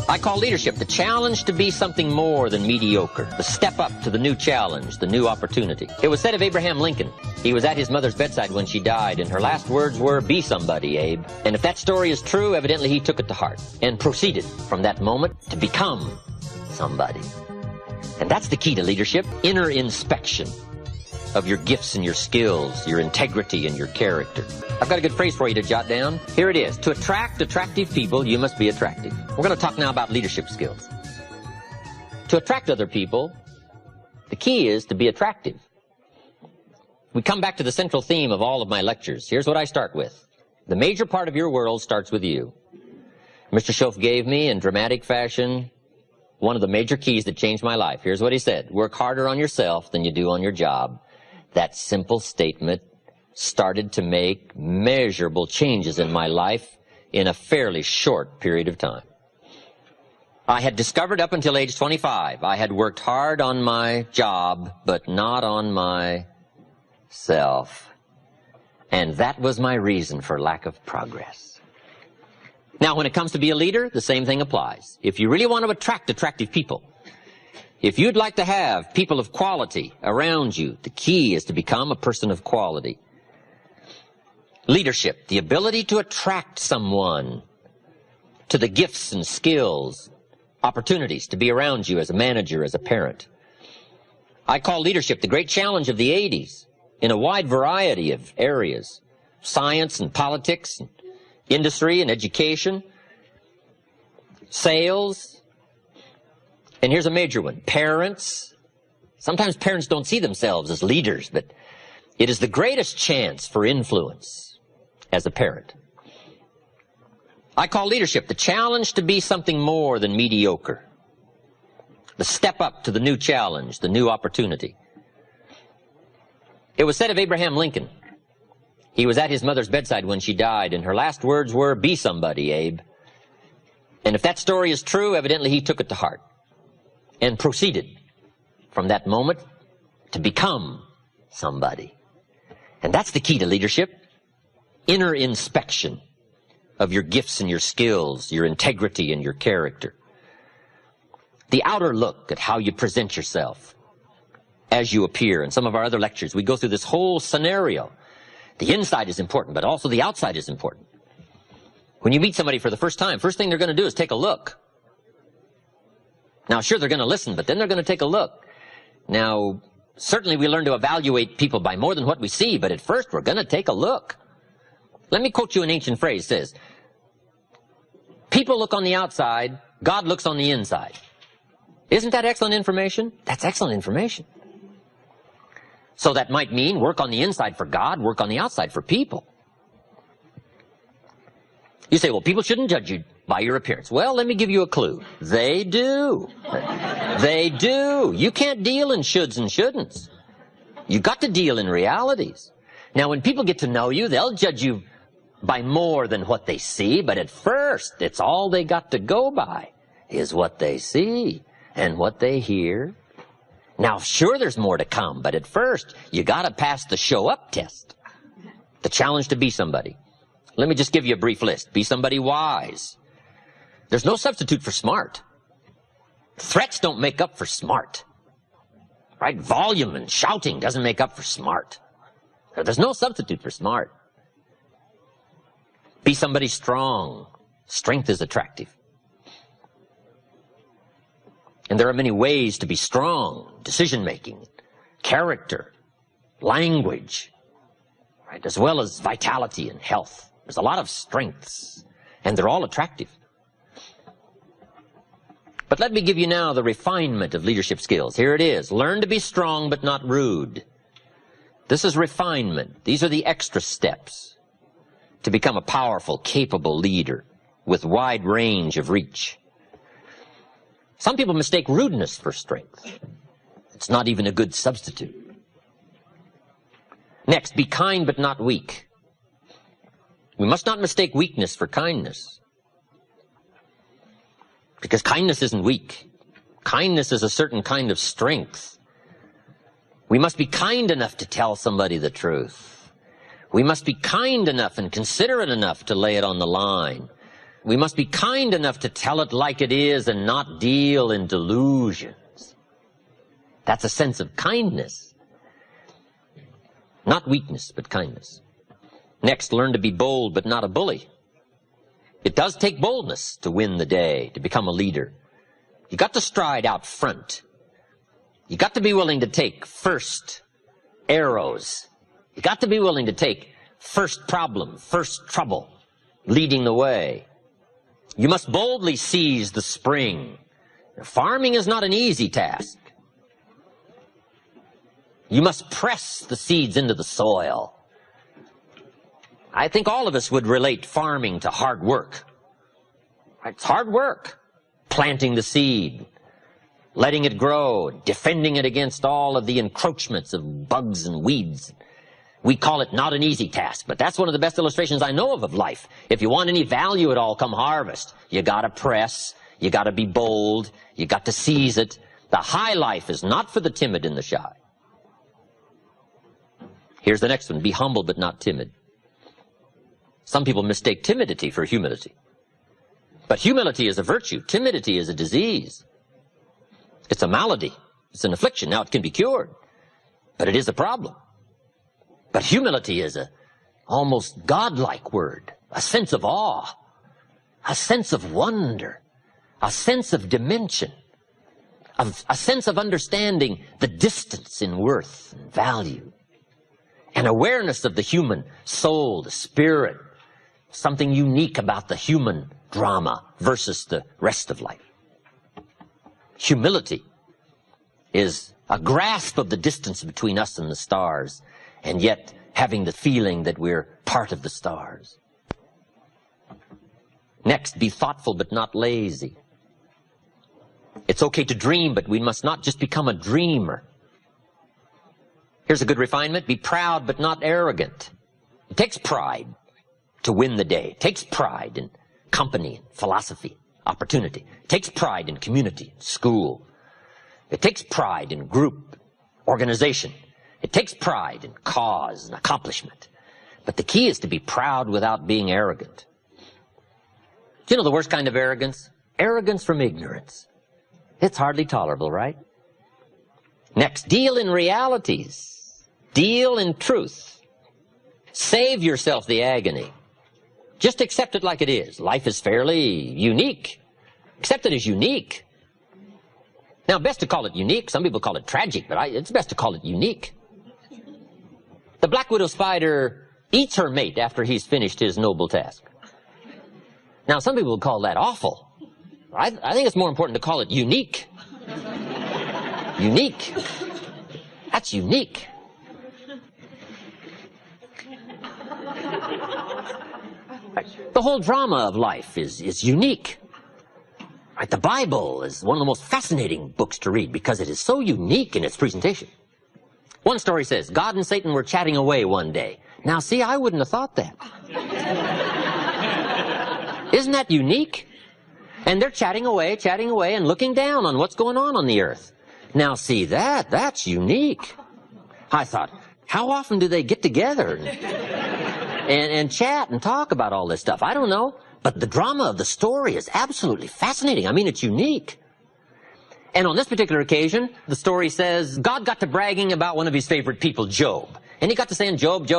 I call leadership the challenge to be something more than mediocre, the step up to the new challenge, the new opportunity. It was said of Abraham Lincoln, he was at his mother's bedside when she died, and her last words were, "Be somebody, Abe." And if that story is true, evidently he took it to heart and proceeded from that moment to become somebody. And that's the key to leadership, inner inspection of your gifts and your skills, your integrity and your character. I've got a good phrase for you to jot down. Here it is. To attract attractive people, you must be attractive. We're going to talk now about leadership skills. To attract other people, the key is to be attractive. We come back to the central theme of all of my lectures. Here's what I start with. The major part of your world starts with you. Mr. Schoaf gave me, in dramatic fashion, one of the major keys that changed my life. Here's what he said. Work harder on yourself than you do on your job. That simple statement started to make measurable changes in my life in a fairly short period of time. I had discovered up until age 25, I had worked hard on my job, but not on myself. And that was my reason for lack of progress. Now, when it comes to be a leader, the same thing applies. If you really want to attract attractive people, if you'd like to have people of quality around you, the key is to become a person of quality. Leadership, the ability to attract someone to the gifts and skills, opportunities to be around you as a manager, as a parent. I call leadership the great challenge of the 80s in a wide variety of areas. Science and politics, and industry and education, sales. And here's a major one. Parents. Sometimes parents don't see themselves as leaders, but it is the greatest chance for influence as a parent. I call leadership the challenge to be something more than mediocre, the step up to the new challenge, the new opportunity. It was said of Abraham Lincoln, he was at his mother's bedside when she died, and her last words were, "Be somebody, Abe." And if that story is true, evidently he took it to heart and proceeded from that moment to become somebody. And that's the key to leadership, inner inspection of your gifts and your skills, your integrity and your character. The outer look at how you present yourself as you appear. In some of our other lectures, we go through this whole scenario. The inside is important, but also the outside is important. When you meet somebody for the first time, first thing they're going to do is take a look. Now, sure, they're going to listen, but then they're going to take a look. Now, certainly we learn to evaluate people by more than what we see, but at first we're going to take a look. Let me quote you an ancient phrase. It says, people look on the outside, God looks on the inside. Isn't that excellent information? That's excellent information. So that might mean work on the inside for God, work on the outside for people. You say, well, people shouldn't judge you by your appearance. Well, let me give you a clue. They do. They do. You can't deal in shoulds and shouldn'ts. You got to deal in realities. Now, when people get to know you, they'll judge you by more than what they see, but at first, it's all they got to go by is what they see and what they hear. Now, sure, there's more to come, but at first, you got to pass the show up test, the challenge to be somebody. Let me just give you a brief list. Be somebody wise. There's no substitute for smart. Threats don't make up for smart. Right? Volume and shouting doesn't make up for smart. There's no substitute for smart. Be somebody strong. Strength is attractive. And there are many ways to be strong. Decision-making, character, language, right? As well as vitality and health. There's a lot of strengths, and they're all attractive. But let me give you now the refinement of leadership skills. Here it is. Learn to be strong but not rude. This is refinement. These are the extra steps to become a powerful, capable leader with wide range of reach. Some people mistake rudeness for strength. It's not even a good substitute. Next, be kind but not weak. We must not mistake weakness for kindness. Because kindness isn't weak. Kindness is a certain kind of strength. We must be kind enough to tell somebody the truth. We must be kind enough and considerate enough to lay it on the line. We must be kind enough to tell it like it is and not deal in delusions. That's a sense of kindness. Not weakness, but kindness. Next, learn to be bold, but not a bully. It does take boldness to win the day, to become a leader. You got to stride out front. You got to be willing to take first arrows. You got to be willing to take first problem, first trouble, leading the way. You must boldly seize the spring. Farming is not an easy task. You must press the seeds into the soil. I think all of us would relate farming to hard work. It's hard work. Planting the seed, letting it grow, defending it against all of the encroachments of bugs and weeds. We call it not an easy task, but that's one of the best illustrations I know of life. If you want any value at all come harvest, you gotta press, you gotta be bold, you got to seize it. The high life is not for the timid and the shy. Here's the next one, be humble but not timid. Some people mistake timidity for humility. But humility is a virtue. Timidity is a disease. It's a malady. It's an affliction. Now, it can be cured, but it is a problem. But humility is a almost godlike word, a sense of awe, a sense of wonder, a sense of dimension, a sense of understanding the distance in worth and value, an awareness of the human soul, the spirit, something unique about the human drama versus the rest of life. Humility is a grasp of the distance between us and the stars, and yet having the feeling that we're part of the stars. Next, be thoughtful but not lazy. It's okay to dream, but we must not just become a dreamer. Here's a good refinement. Be proud but not arrogant. It takes pride to win the day. It takes pride in company, philosophy, opportunity. It takes pride in community, school. It takes pride in group, organization. It takes pride in cause and accomplishment. But the key is to be proud without being arrogant. Do you know the worst kind of arrogance? Arrogance from ignorance. It's hardly tolerable, right? Next, deal in realities. Deal in truth. Save yourself the agony. Just accept it like it is. Life is fairly unique. Accept it as unique. Now, best to call it unique. Some people call it tragic, but it's best to call it unique. The black widow spider eats her mate after he's finished his noble task. Now, some people would call that awful. I think it's more important to call it unique. Unique. That's unique. The whole drama of life is unique. Right? The Bible is one of the most fascinating books to read because it is so unique in its presentation. One story says, God and Satan were chatting away one day. Now, see, I wouldn't have thought that. Isn't that unique? And they're chatting away, and looking down on what's going on the earth. Now, see, that's unique. I thought, how often do they get together and chat and talk about all this stuff? I don't know. But the drama of the story is absolutely fascinating. I mean, it's unique. And on this particular occasion, the story says, God got to bragging about one of his favorite people, Job. And he got to saying, Job,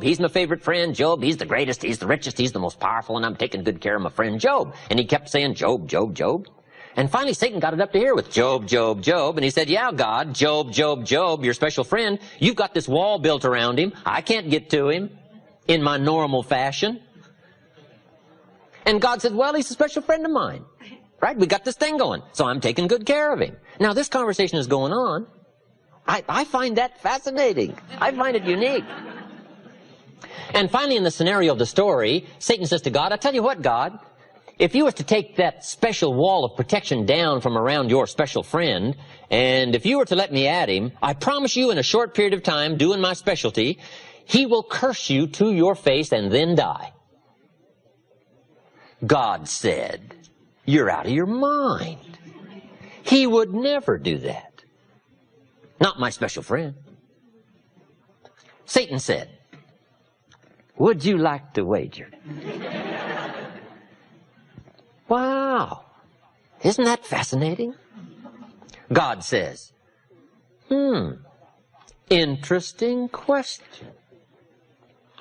he's my favorite friend. Job, he's the greatest, he's the richest, he's the most powerful, and I'm taking good care of my friend Job. And he kept saying, Job. And finally, Satan got it up to here with Job. And he said, yeah, God, Job, your special friend, you've got this wall built around him. I can't get to him in my normal fashion. And God said, well, he's a special friend of mine. Right? We got this thing going, so I'm taking good care of him. Now, this conversation is going on. I find that fascinating. I find it unique. And finally, in the scenario of the story, Satan says to God, I tell you what, God, if you were to take that special wall of protection down from around your special friend, and if you were to let me at him, I promise you in a short period of time, doing my specialty, he will curse you to your face and then die. God said, you're out of your mind. He would never do that. Not my special friend. Satan said, would you like to wager? Wow. Isn't that fascinating? God says, interesting question.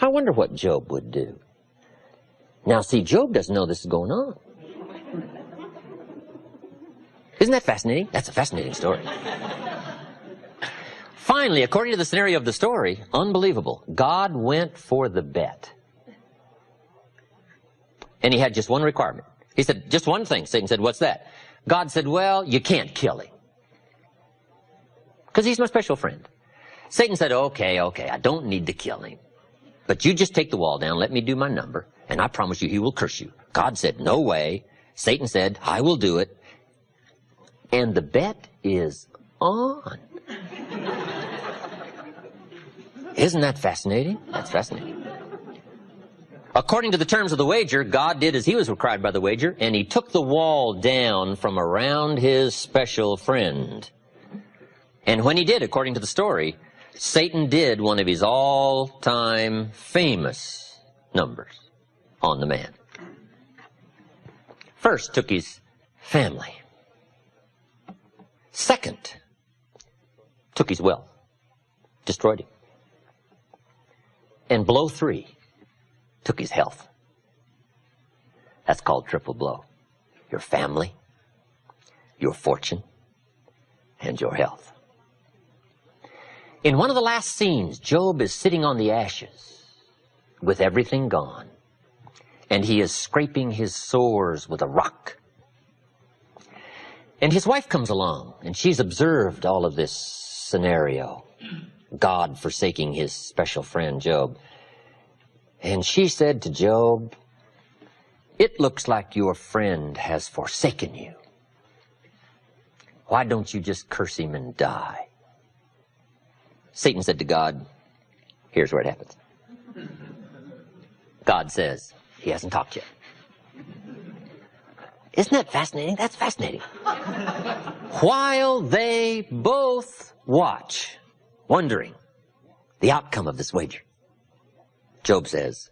I wonder what Job would do. Now, see, Job doesn't know this is going on. Isn't that fascinating? That's a fascinating story. Finally, according to the scenario of the story, unbelievable, God went for the bet. And he had just one requirement. He said, just one thing. Satan said, what's that? God said, well, you can't kill him. Because he's my special friend. Satan said, okay, I don't need to kill him. But you just take the wall down, let me do my number, and I promise you he will curse you. God said, no way. Satan said, I will do it. And the bet is on. Isn't that fascinating? That's fascinating. According to the terms of the wager, God did as he was required by the wager, and he took the wall down from around his special friend. And when he did, according to the story, Satan did one of his all-time famous numbers on the man. First, took his family. Second, took his wealth, destroyed him. And blow 3, took his health. That's called triple blow. Your family, your fortune, and your health. In one of the last scenes, Job is sitting on the ashes with everything gone, and he is scraping his sores with a rock. And his wife comes along, and she's observed all of this scenario, God forsaking his special friend Job. And she said to Job, it looks like your friend has forsaken you. Why don't you just curse him and die? Satan said to God, here's where it happens. God says, he hasn't talked yet. Isn't that fascinating? That's fascinating. While they both watch, wondering the outcome of this wager, Job says,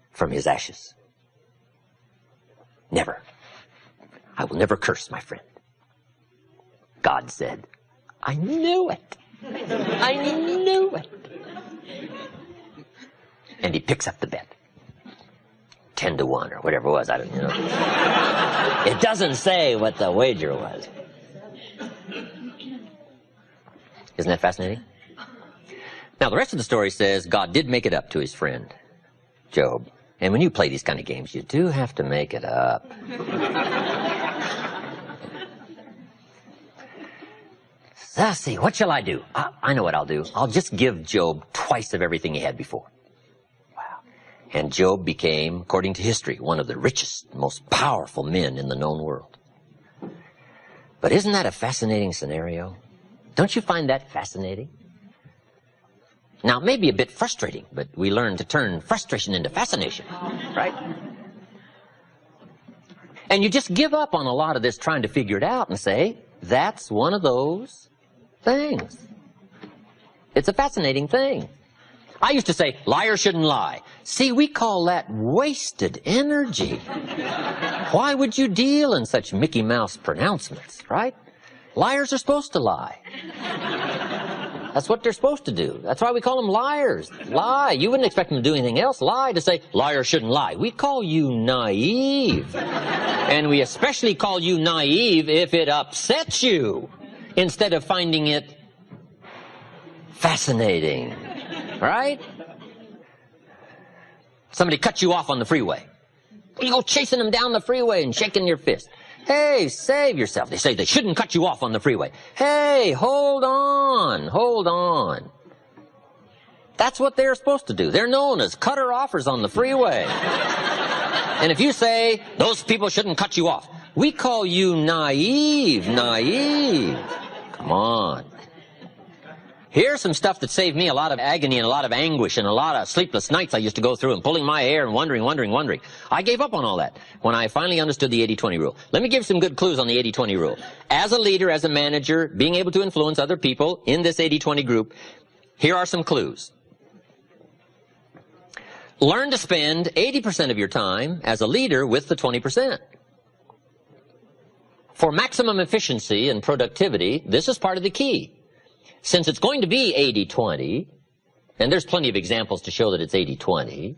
from his ashes, never. I will never curse my friend. God said, I knew it. I knew it. And he picks up the bet. 10-1 or whatever it was. I don't know. It doesn't say what the wager was. Isn't that fascinating? Now, the rest of the story says God did make it up to his friend, Job. And when you play these kind of games, you do have to make it up. So, let's see, what shall I do? I know what I'll do. I'll just give Job twice of everything he had before. Wow. And Job became, according to history, one of the richest, most powerful men in the known world. But isn't that a fascinating scenario? Don't you find that fascinating? Now, it may be a bit frustrating, but we learn to turn frustration into fascination, right? And you just give up on a lot of this trying to figure it out and say, that's one of those things. It's a fascinating thing. I used to say, liars shouldn't lie. See, we call that wasted energy. Why would you deal in such Mickey Mouse pronouncements, right? Liars are supposed to lie. That's what they're supposed to do. That's why we call them liars. Lie. You wouldn't expect them to do anything else. Lie to say, liars shouldn't lie. We call you naive. And we especially call you naive if it upsets you, instead of finding it fascinating. Right? Somebody cuts you off on the freeway. You go chasing them down the freeway and shaking your fist. Hey, save yourself. They say they shouldn't cut you off on the freeway. Hey, hold on, hold on. That's what they're supposed to do. They're known as cutter-offers on the freeway. And if you say, those people shouldn't cut you off, we call you naive, naive. Come on. Here's some stuff that saved me a lot of agony and a lot of anguish and a lot of sleepless nights I used to go through and pulling my hair and wondering. I gave up on all that when I finally understood the 80-20 rule. Let me give some good clues on the 80-20 rule. As a leader, as a manager, being able to influence other people in this 80-20 group, here are some clues. Learn to spend 80% of your time as a leader with the 20%. For maximum efficiency and productivity, this is part of the key. Since it's going to be 80-20, and there's plenty of examples to show that it's 80-20,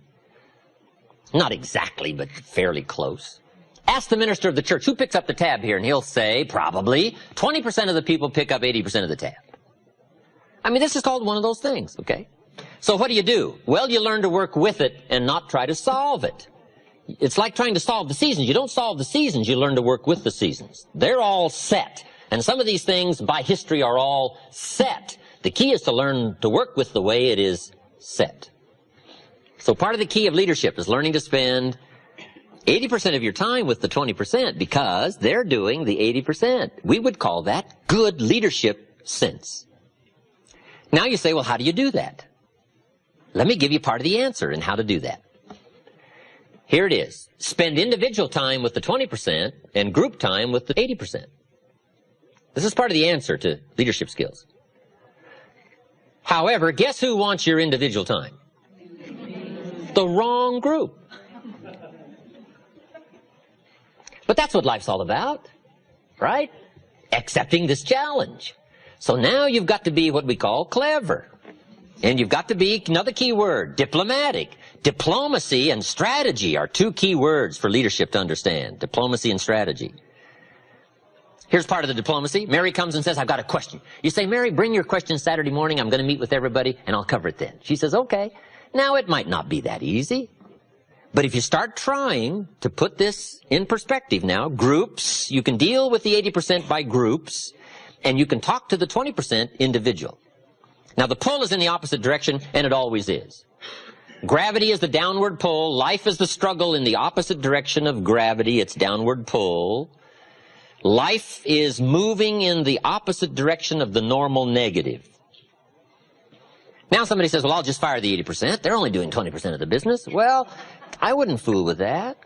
not exactly, but fairly close. Ask the minister of the church, who picks up the tab here? And he'll say, probably, 20% of the people pick up 80% of the tab. I mean, this is called one of those things, okay? So what do? Well, you learn to work with it and not try to solve it. It's like trying to solve the seasons. You don't solve the seasons, you learn to work with the seasons. They're all set. And some of these things by history are all set. The key is to learn to work with the way it is set. So part of the key of leadership is learning to spend 80% of your time with the 20% because they're doing the 80%. We would call that good leadership sense. Now you say, well, how do you do that? Let me give you part of the answer in how to do that. Here it is. Spend individual time with the 20% and group time with the 80%. This is part of the answer to leadership skills. However, guess who wants your individual time? The wrong group. But that's what life's all about, right? Accepting this challenge. So now you've got to be what we call clever. And you've got to be, another key word, diplomatic. Diplomacy and strategy are two key words for leadership to understand. Diplomacy and strategy. Here's part of the diplomacy. Mary comes and says, I've got a question. You say, Mary, bring your question Saturday morning. I'm going to meet with everybody, and I'll cover it then. She says, okay. Now, it might not be that easy. But if you start trying to put this in perspective now, groups, you can deal with the 80% by groups, and you can talk to the 20% individual. Now, the pull is in the opposite direction, and it always is. Gravity is the downward pull. Life is the struggle in the opposite direction of gravity. It's downward pull. Life is moving in the opposite direction of the normal negative. Now somebody says, well, I'll just fire the 80%. They're only doing 20% of the business. Well, I wouldn't fool with that.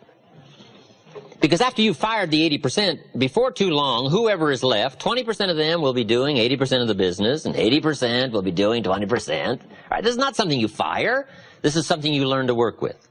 Because after you've fired the 80%, before too long, whoever is left, 20% of them will be doing 80% of the business, and 80% will be doing 20%. All right, this is not something you fire. This is something you learn to work with.